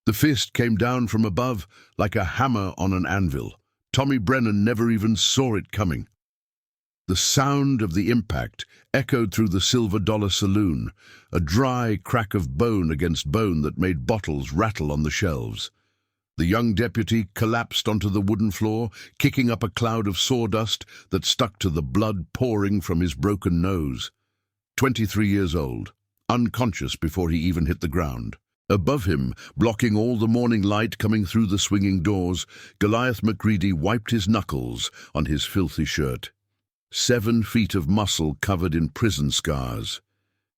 The fist came down from above like a hammer on an anvil. Tommy Brennan never even saw it coming. The sound of the impact echoed through the Silver Dollar Saloon, a dry crack of bone against bone that made bottles rattle on the shelves. The young deputy collapsed onto the wooden floor, kicking up a cloud of sawdust that stuck to the blood pouring from his broken nose. 23 years old, unconscious before he even hit the ground. Above him, blocking all the morning light coming through the swinging doors, Goliath McReady wiped his knuckles on his filthy shirt. 7 feet of muscle covered in prison scars.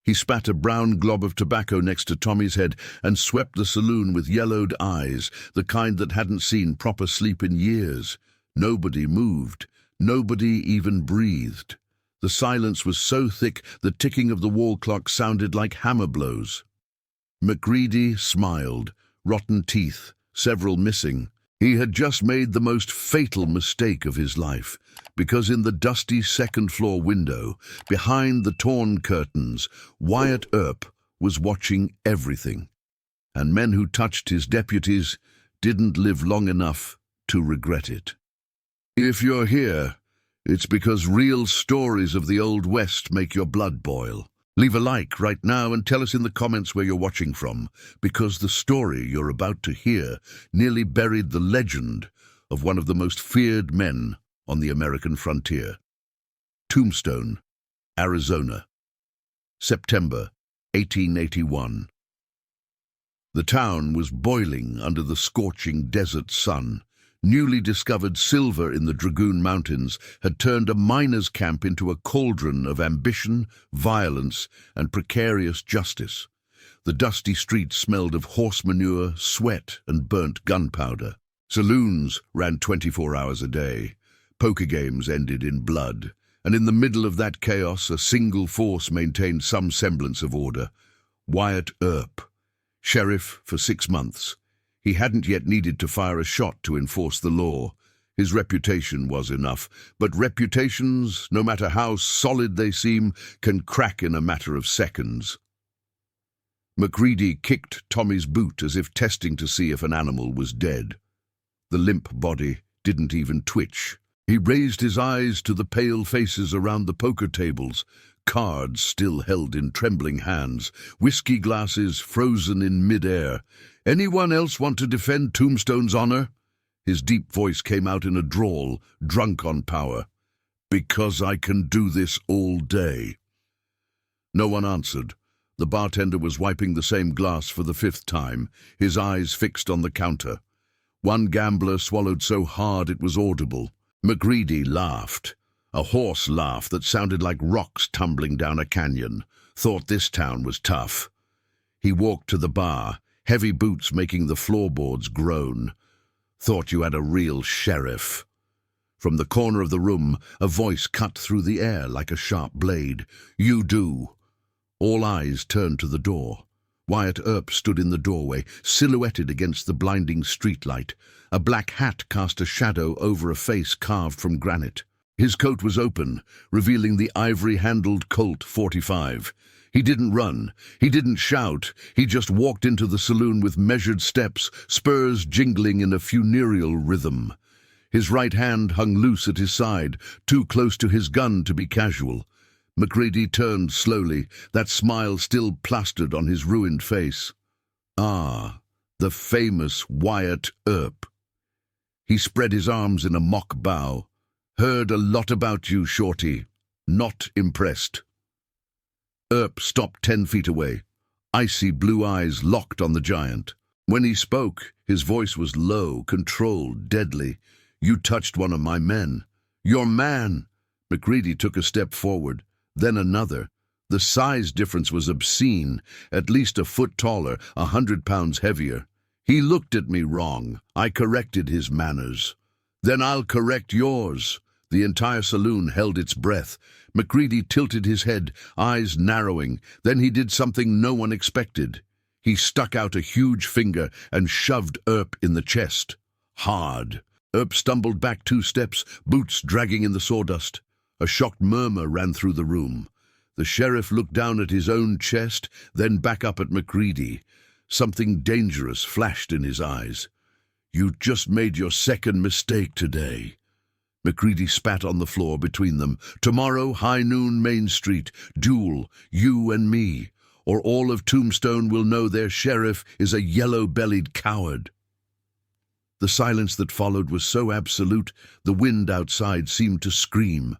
He spat a brown glob of tobacco next to Tommy's head and swept the saloon with yellowed eyes, the kind that hadn't seen proper sleep in years. Nobody moved. Nobody even breathed. The silence was so thick the ticking of the wall clock sounded like hammer blows. McReady smiled, rotten teeth, several missing. He had just made the most fatal mistake of his life, because in the dusty second-floor window, behind the torn curtains, Wyatt Earp was watching everything. And men who touched his deputies didn't live long enough to regret it. If you're here, it's because real stories of the Old West make your blood boil. Leave a like right now and tell us in the comments where you're watching from, because the story you're about to hear nearly buried the legend of one of the most feared men on the American frontier. Tombstone, Arizona, September 1881. The town was boiling under the scorching desert sun. Newly discovered silver in the Dragoon Mountains had turned a miner's camp into a cauldron of ambition, violence, and precarious justice. The dusty streets smelled of horse manure, sweat, and burnt gunpowder. Saloons ran 24 hours a day. Poker games ended in blood. And in the middle of that chaos, a single force maintained some semblance of order. Wyatt Earp, sheriff for 6 months. He hadn't yet needed to fire a shot to enforce the law. His reputation was enough, but reputations, no matter how solid they seem, can crack in a matter of seconds. McReady kicked Tommy's boot as if testing to see if an animal was dead. The limp body didn't even twitch. He raised his eyes to the pale faces around the poker tables, cards still held in trembling hands, whiskey glasses frozen in mid-air. "Anyone else want to defend Tombstone's honor?" His deep voice came out in a drawl, drunk on power. "Because I can do this all day." No one answered. The bartender was wiping the same glass for the 5th time, his eyes fixed on the counter. One gambler swallowed so hard it was audible. McReady laughed, a hoarse laugh that sounded like rocks tumbling down a canyon. Thought this town was tough. He walked to the bar, heavy boots making the floorboards groan. "Thought you had a real sheriff." From the corner of the room, a voice cut through the air like a sharp blade. "You do." All eyes turned to the door. Wyatt Earp stood in the doorway, silhouetted against the blinding streetlight. A black hat cast a shadow over a face carved from granite. His coat was open, revealing the ivory-handled Colt .45. He didn't run. He didn't shout. He just walked into the saloon with measured steps, spurs jingling in a funereal rhythm. His right hand hung loose at his side, too close to his gun to be casual. McReady turned slowly, that smile still plastered on his ruined face. Ah, the famous Wyatt Earp. He spread his arms in a mock bow. "Heard a lot about you, Shorty. Not impressed." Earp stopped 10 feet away, icy blue eyes locked on the giant. When he spoke, his voice was low, controlled, deadly. "You touched one of my men." "Your man!" McReady took a step forward, then another. The size difference was obscene, at least a foot taller, 100 pounds heavier. "He looked at me wrong. I corrected his manners." "Then I'll correct yours." The entire saloon held its breath. McReady tilted his head, eyes narrowing. Then he did something no one expected. He stuck out a huge finger and shoved Earp in the chest. Hard. Earp stumbled back 2 steps, boots dragging in the sawdust. A shocked murmur ran through the room. The sheriff looked down at his own chest, then back up at McReady. Something dangerous flashed in his eyes. "You just made your second mistake today." McReady spat on the floor between them. "Tomorrow, high noon, Main Street. Duel, you and me. Or all of Tombstone will know their sheriff is a yellow-bellied coward." The silence that followed was so absolute, the wind outside seemed to scream.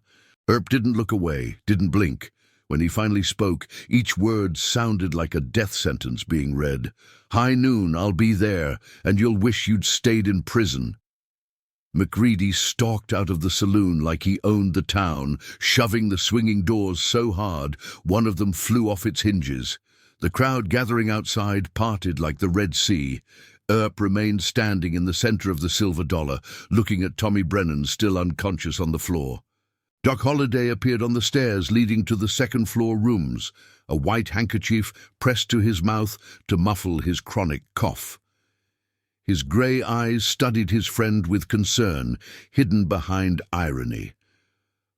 Earp didn't look away, didn't blink. When he finally spoke, each word sounded like a death sentence being read. "High noon, I'll be there, and you'll wish you'd stayed in prison." McReady stalked out of the saloon like he owned the town, shoving the swinging doors so hard one of them flew off its hinges. The crowd gathering outside parted like the Red Sea. Earp remained standing in the center of the silver dollar, looking at Tommy Brennan still unconscious on the floor. Doc Holliday appeared on the stairs leading to the second-floor rooms, a white handkerchief pressed to his mouth to muffle his chronic cough. His grey eyes studied his friend with concern, hidden behind irony.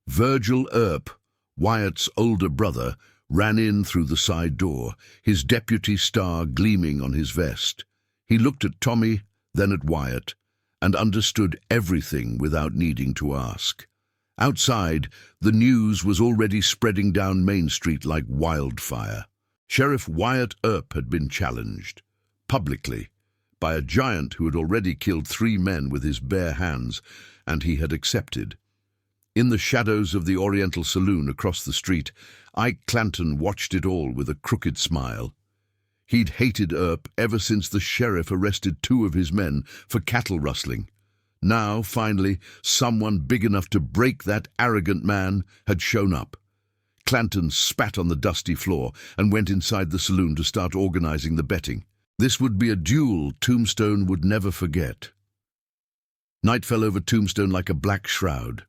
Virgil Earp, Wyatt's older brother, ran in through the side door, his deputy star gleaming on his vest. He looked at Tommy, then at Wyatt, and understood everything without needing to ask. Outside, the news was already spreading down Main Street like wildfire. Sheriff Wyatt Earp had been challenged, publicly, by a giant who had already killed 3 men with his bare hands, and he had accepted. In the shadows of the Oriental Saloon across the street, Ike Clanton watched it all with a crooked smile. He'd hated Earp ever since the sheriff arrested 2 of his men for cattle rustling. Now, finally, someone big enough to break that arrogant man had shown up. Clanton spat on the dusty floor and went inside the saloon to start organizing the betting. This would be a duel Tombstone would never forget. Night fell over Tombstone like a black shroud.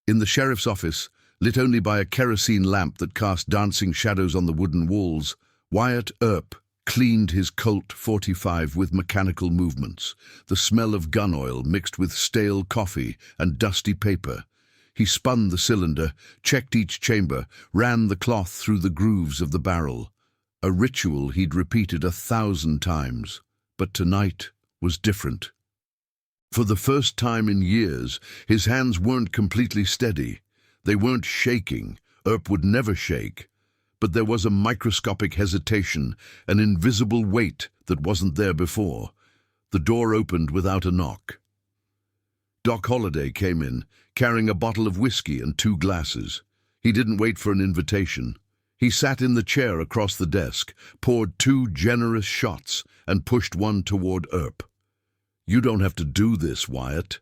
In the sheriff's office, lit only by a kerosene lamp that cast dancing shadows on the wooden walls, Wyatt Earp cleaned his Colt 45 with mechanical movements, the smell of gun oil mixed with stale coffee and dusty paper. He spun the cylinder, checked each chamber, ran the cloth through the grooves of the barrel. A ritual he'd repeated 1,000 times, but tonight was different. For the first time in years, his hands weren't completely steady. They weren't shaking. Earp would never shake. But there was a microscopic hesitation, an invisible weight that wasn't there before. The door opened without a knock. Doc Holliday came in, carrying a bottle of whiskey and 2 glasses. He didn't wait for an invitation. He sat in the chair across the desk, poured 2 generous shots, and pushed one toward Earp. "You don't have to do this, Wyatt."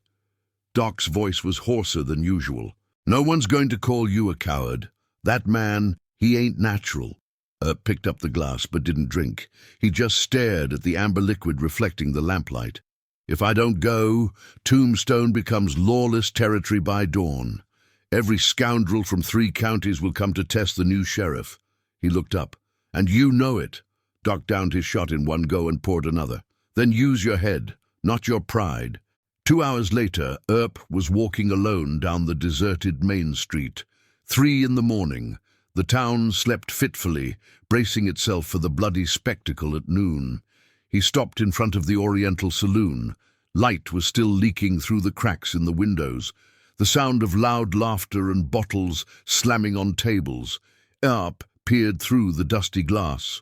Doc's voice was hoarser than usual. "No one's going to call you a coward. That man, he ain't natural." Earp picked up the glass but didn't drink. He just stared at the amber liquid reflecting the lamplight. "If I don't go, Tombstone becomes lawless territory by dawn. Every scoundrel from 3 counties will come to test the new sheriff." He looked up. "And you know it." Doc downed his shot in one go and poured another. "Then use your head, not your pride." 2 hours later, Earp was walking alone down the deserted Main Street. 3 in the morning. The town slept fitfully, bracing itself for the bloody spectacle at noon. He stopped in front of the Oriental Saloon. Light was still leaking through the cracks in the windows. The sound of loud laughter and bottles slamming on tables. Earp peered through the dusty glass.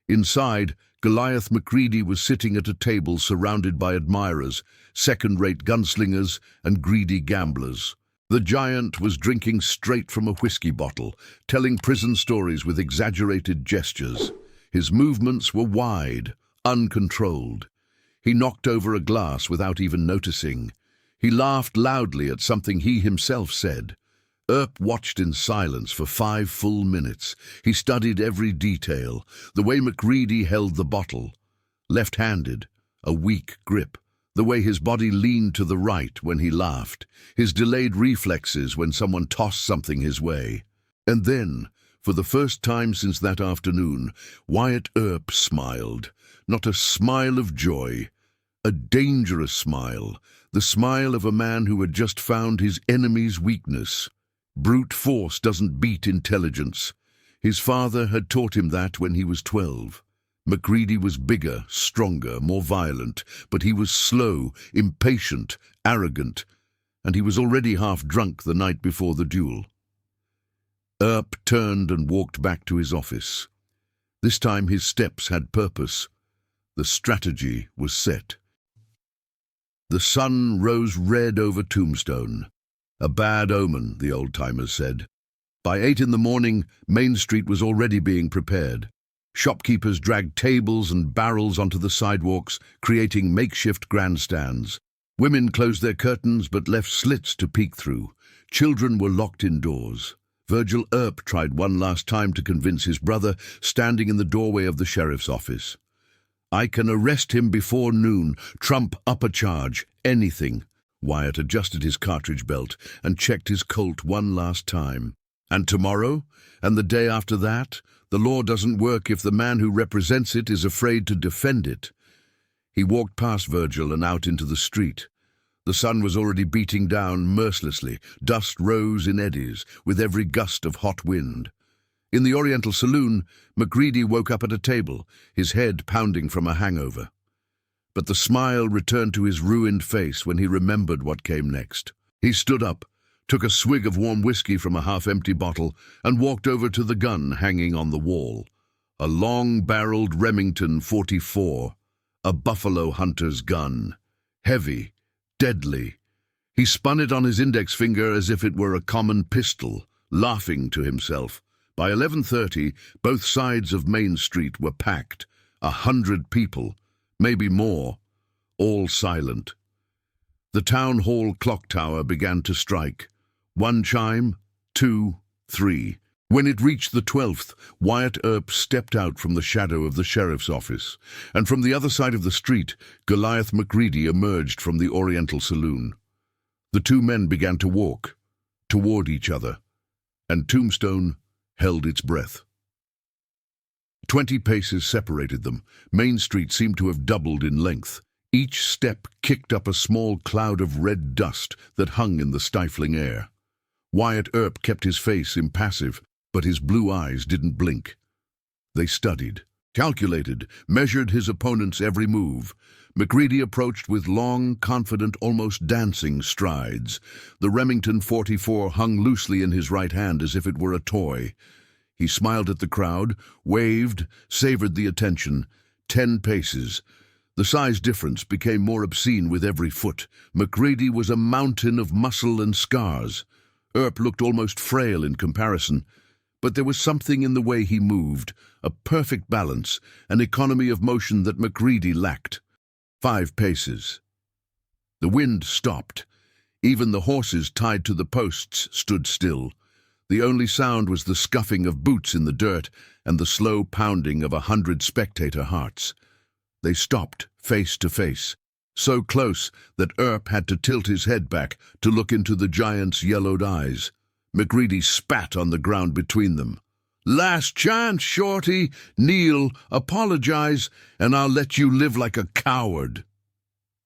Inside, Goliath McReady was sitting at a table surrounded by admirers, second-rate gunslingers and greedy gamblers. The giant was drinking straight from a whiskey bottle, telling prison stories with exaggerated gestures. His movements were wide, uncontrolled. He knocked over a glass without even noticing. He laughed loudly at something he himself said. Earp watched in silence for 5 full minutes. He studied every detail, the way McReady held the bottle, left-handed, a weak grip, the way his body leaned to the right when he laughed, his delayed reflexes when someone tossed something his way. And then, for the first time since that afternoon, Wyatt Earp smiled, not a smile of joy, a dangerous smile, the smile of a man who had just found his enemy's weakness. Brute force doesn't beat intelligence. His father had taught him that when he was 12. McReady was bigger, stronger, more violent, but he was slow, impatient, arrogant, and he was already half drunk the night before the duel. Earp turned and walked back to his office. This time his steps had purpose. The strategy was set. The sun rose red over Tombstone. A bad omen, the old-timers said. By 8 in the morning, Main Street was already being prepared. Shopkeepers dragged tables and barrels onto the sidewalks, creating makeshift grandstands. Women closed their curtains but left slits to peek through. Children were locked indoors. Wyatt Earp tried one last time to convince his brother, standing in the doorway of the sheriff's office. "I can arrest him before noon, trump up a charge, anything." Wyatt adjusted his cartridge belt and checked his Colt one last time. "And tomorrow? And the day after that? The law doesn't work if the man who represents it is afraid to defend it." He walked past Virgil and out into the street. The sun was already beating down mercilessly. Dust rose in eddies with every gust of hot wind. In the Oriental saloon, McReady woke up at a table, his head pounding from a hangover. But the smile returned to his ruined face when he remembered what came next. He stood up, took a swig of warm whiskey from a half-empty bottle, and walked over to the gun hanging on the wall. A long-barreled Remington .44, a buffalo hunter's gun. Heavy, deadly. He spun it on his index finger as if it were a common pistol, laughing to himself. By 11:30, both sides of Main Street were packed. 100 people, maybe more, all silent. The town hall clock tower began to strike. 1 chime, 2, 3. When it reached the 12th, Wyatt Earp stepped out from the shadow of the sheriff's office, and from the other side of the street, Goliath McReady emerged from the Oriental saloon. The two men began to walk toward each other, and Tombstone held its breath. 20 paces separated them. Main Street seemed to have doubled in length. Each step kicked up a small cloud of red dust that hung in the stifling air. Wyatt Earp kept his face impassive, but his blue eyes didn't blink. They studied, calculated, measured his opponent's every move. McReady approached with long, confident, almost dancing strides. The Remington .44 hung loosely in his right hand as if it were a toy. He smiled at the crowd, waved, savored the attention. 10 paces. The size difference became more obscene with every foot. McReady was a mountain of muscle and scars. Earp looked almost frail in comparison, but there was something in the way he moved, a perfect balance, an economy of motion that McReady lacked. 5 paces. The wind stopped. Even the horses tied to the posts stood still. The only sound was the scuffing of boots in the dirt and the slow pounding of 100 spectator hearts. They stopped, face to face, so close that Earp had to tilt his head back to look into the giant's yellowed eyes. McReady spat on the ground between them. "Last chance, Shorty. Kneel, apologize, and I'll let you live like a coward."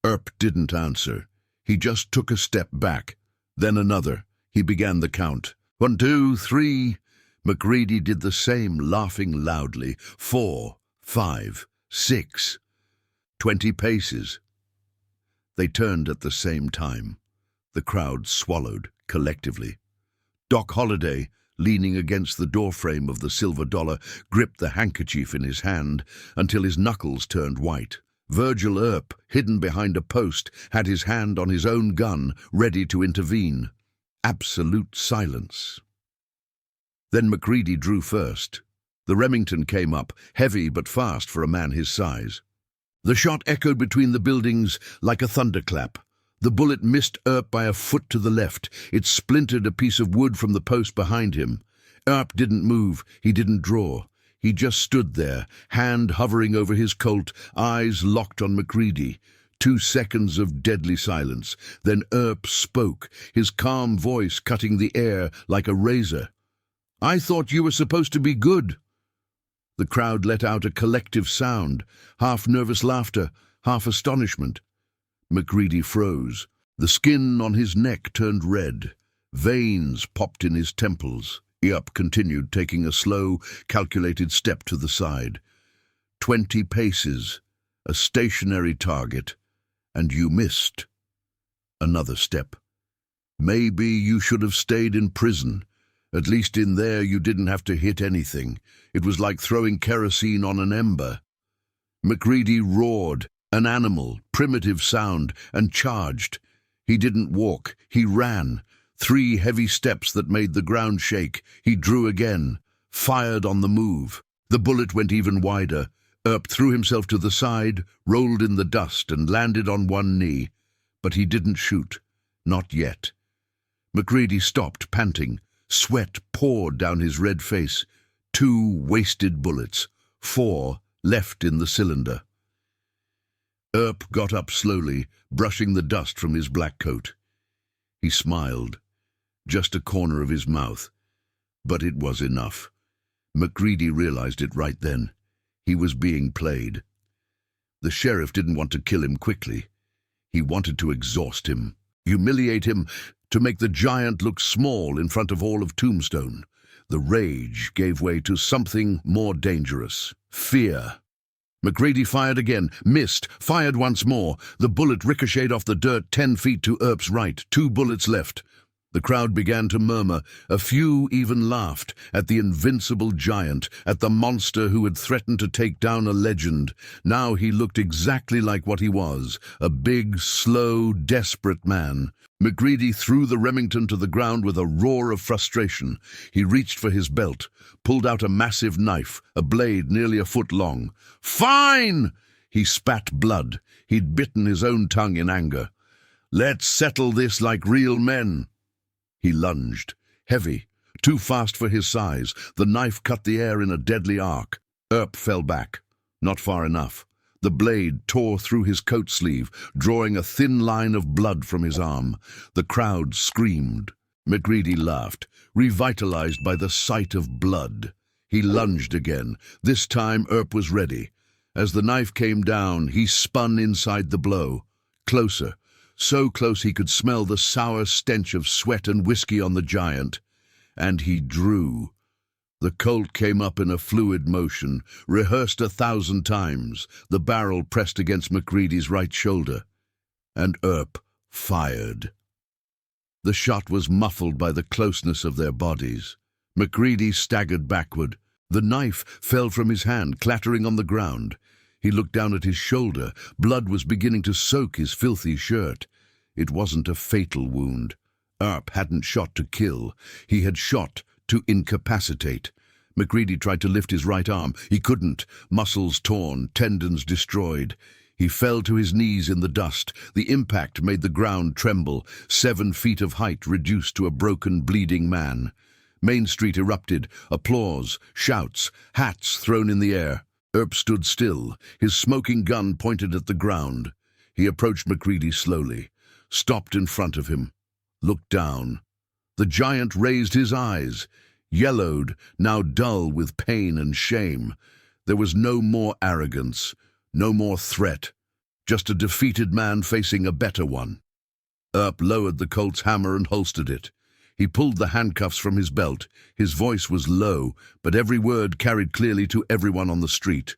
Earp didn't answer. He just took a step back, then another. He began the count. 1, 2, 3. McReady did the same, laughing loudly. 4, 5, 6. 20 paces. They turned at the same time. The crowd swallowed collectively. Doc Holliday, leaning against the doorframe of the Silver Dollar, gripped the handkerchief in his hand until his knuckles turned white. Wyatt Earp, hidden behind a post, had his hand on his own gun, ready to intervene. Absolute silence. Then McReady drew first. The Remington came up, heavy but fast for a man his size. The shot echoed between the buildings like a thunderclap. The bullet missed Earp by a foot to the left. It splintered a piece of wood from the post behind him. Earp didn't move. He didn't draw. He just stood there, hand hovering over his Colt, eyes locked on McReady. 2 seconds of deadly silence. Then Earp spoke, his calm voice cutting the air like a razor. "I thought you were supposed to be good." The crowd let out a collective sound, half nervous laughter, half astonishment. McReady froze. The skin on his neck turned red. Veins popped in his temples. Earp continued, taking a slow, calculated step to the side. 20 paces, a stationary target, and you missed. Another step. Maybe you should have stayed in prison. At least in there you didn't have to hit anything. It was like throwing kerosene on an ember. McReady roared, an animal, primitive sound, and charged. He didn't walk, he ran. 3 heavy steps that made the ground shake. He drew again, fired on the move. The bullet went even wider. Earp threw himself to the side, rolled in the dust, and landed on one knee. But he didn't shoot. Not yet. McReady stopped, panting. Sweat poured down his red face. 2 wasted bullets. 4 left in the cylinder. Earp got up slowly, brushing the dust from his black coat. He smiled. Just a corner of his mouth. But it was enough. McReady realized it right then. He was being played. The sheriff didn't want to kill him quickly. He wanted to exhaust him, humiliate him, to make the giant look small in front of all of Tombstone. The rage gave way to something more dangerous. Fear. McReady fired again, missed, fired once more. The bullet ricocheted off the dirt 10 feet to Earp's right. 2 bullets left. The crowd began to murmur. A few even laughed at the invincible giant, at the monster who had threatened to take down a legend. Now he looked exactly like what he was, a big, slow, desperate man. McReady threw the Remington to the ground with a roar of frustration. He reached for his belt, pulled out a massive knife, a blade nearly a foot long. "Fine!" He spat blood. He'd bitten his own tongue in anger. "Let's settle this like real men." He lunged, heavy, too fast for his size. The knife cut the air in a deadly arc. Earp fell back, not far enough. The blade tore through his coat sleeve, drawing a thin line of blood from his arm. The crowd screamed. McReady laughed, revitalized by the sight of blood. He lunged again. This time Earp was ready. As the knife came down, he spun inside the blow. Closer. So close he could smell the sour stench of sweat and whiskey on the giant. And he drew. The Colt came up in a fluid motion, rehearsed 1,000 times, the barrel pressed against McReady's right shoulder. And Earp fired. The shot was muffled by the closeness of their bodies. McReady staggered backward. The knife fell from his hand, clattering on the ground. He looked down at his shoulder. Blood was beginning to soak his filthy shirt. It wasn't a fatal wound. Earp hadn't shot to kill. He had shot to incapacitate. McReady tried to lift his right arm. He couldn't. Muscles torn, tendons destroyed. He fell to his knees in the dust. The impact made the ground tremble. 7 feet of height reduced to a broken, bleeding man. Main Street erupted. Applause, shouts, hats thrown in the air. Earp stood still, his smoking gun pointed at the ground. He approached McReady slowly, stopped in front of him, looked down. The giant raised his eyes, yellowed, now dull with pain and shame. There was no more arrogance, no more threat, just a defeated man facing a better one. Earp lowered the Colt's hammer and holstered it. He pulled the handcuffs from his belt. His voice was low, but every word carried clearly to everyone on the street.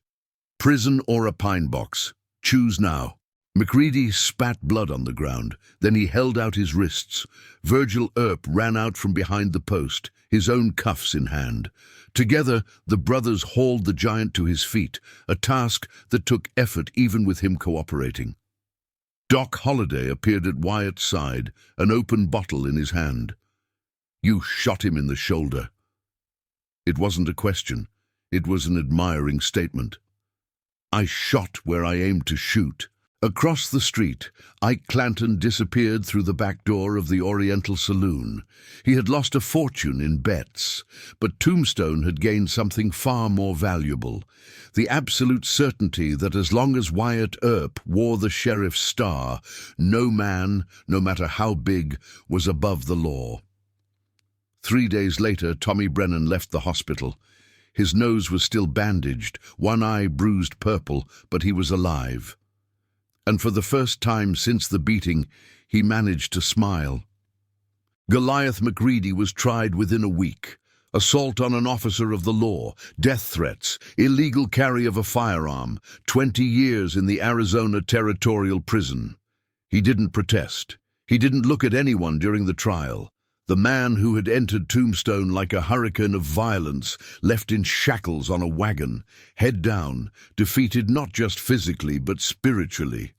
"Prison or a pine box? Choose now." McReady spat blood on the ground. Then he held out his wrists. Virgil Earp ran out from behind the post, his own cuffs in hand. Together, the brothers hauled the giant to his feet, a task that took effort even with him cooperating. Doc Holliday appeared at Wyatt's side, an open bottle in his hand. "You shot him in the shoulder." It wasn't a question. It was an admiring statement. "I shot where I aimed to shoot." Across the street, Ike Clanton disappeared through the back door of the Oriental Saloon. He had lost a fortune in bets, but Tombstone had gained something far more valuable: the absolute certainty that as long as Wyatt Earp wore the sheriff's star, no man, no matter how big, was above the law. 3 days later, Tommy Brennan left the hospital. His nose was still bandaged, one eye bruised purple, but he was alive. And for the first time since the beating, he managed to smile. Goliath McReady was tried within a week. Assault on an officer of the law, death threats, illegal carry of a firearm, 20 years in the Arizona Territorial Prison. He didn't protest. He didn't look at anyone during the trial. The man who had entered Tombstone like a hurricane of violence, left in shackles on a wagon, head down, defeated not just physically but spiritually.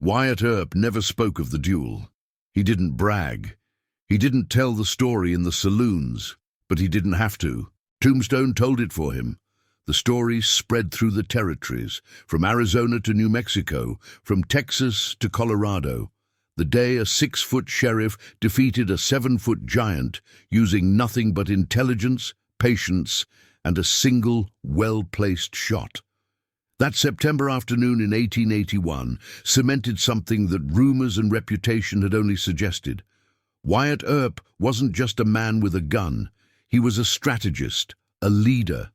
Wyatt Earp never spoke of the duel. He didn't brag. He didn't tell the story in the saloons, but he didn't have to. Tombstone told it for him. The story spread through the territories, from Arizona to New Mexico, from Texas to Colorado. The day a 6-foot sheriff defeated a 7-foot giant using nothing but intelligence, patience, and a single, well-placed shot. That September afternoon in 1881 cemented something that rumors and reputation had only suggested. Wyatt Earp wasn't just a man with a gun. He was a strategist, a leader,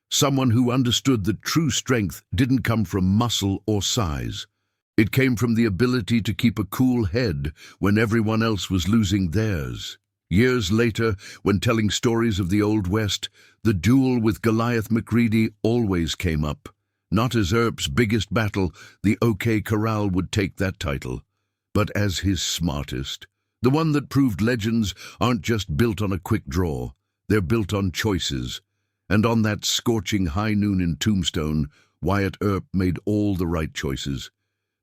someone who understood that true strength didn't come from muscle or size. It came from the ability to keep a cool head when everyone else was losing theirs. Years later, when telling stories of the Old West, the duel with Goliath McReady always came up. Not as Earp's biggest battle, the OK Corral would take that title, but as his smartest. The one that proved legends aren't just built on a quick draw, they're built on choices. And on that scorching high noon in Tombstone, Wyatt Earp made all the right choices.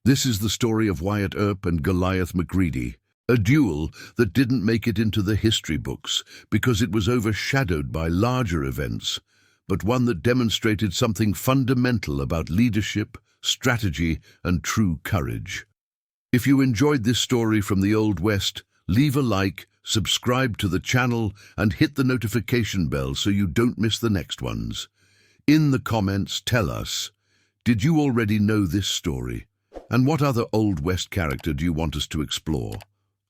This is the story of Wyatt Earp and Goliath McReady, a duel that didn't make it into the history books because it was overshadowed by larger events, but one that demonstrated something fundamental about leadership, strategy, and true courage. If you enjoyed this story from the Old West, leave a like, subscribe to the channel, and hit the notification bell so you don't miss the next ones. In the comments, tell us, did you already know this story? And what other Old West character do you want us to explore?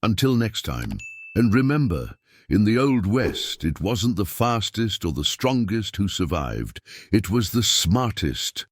Until next time. And remember, in the Old West, it wasn't the fastest or the strongest who survived. It was the smartest,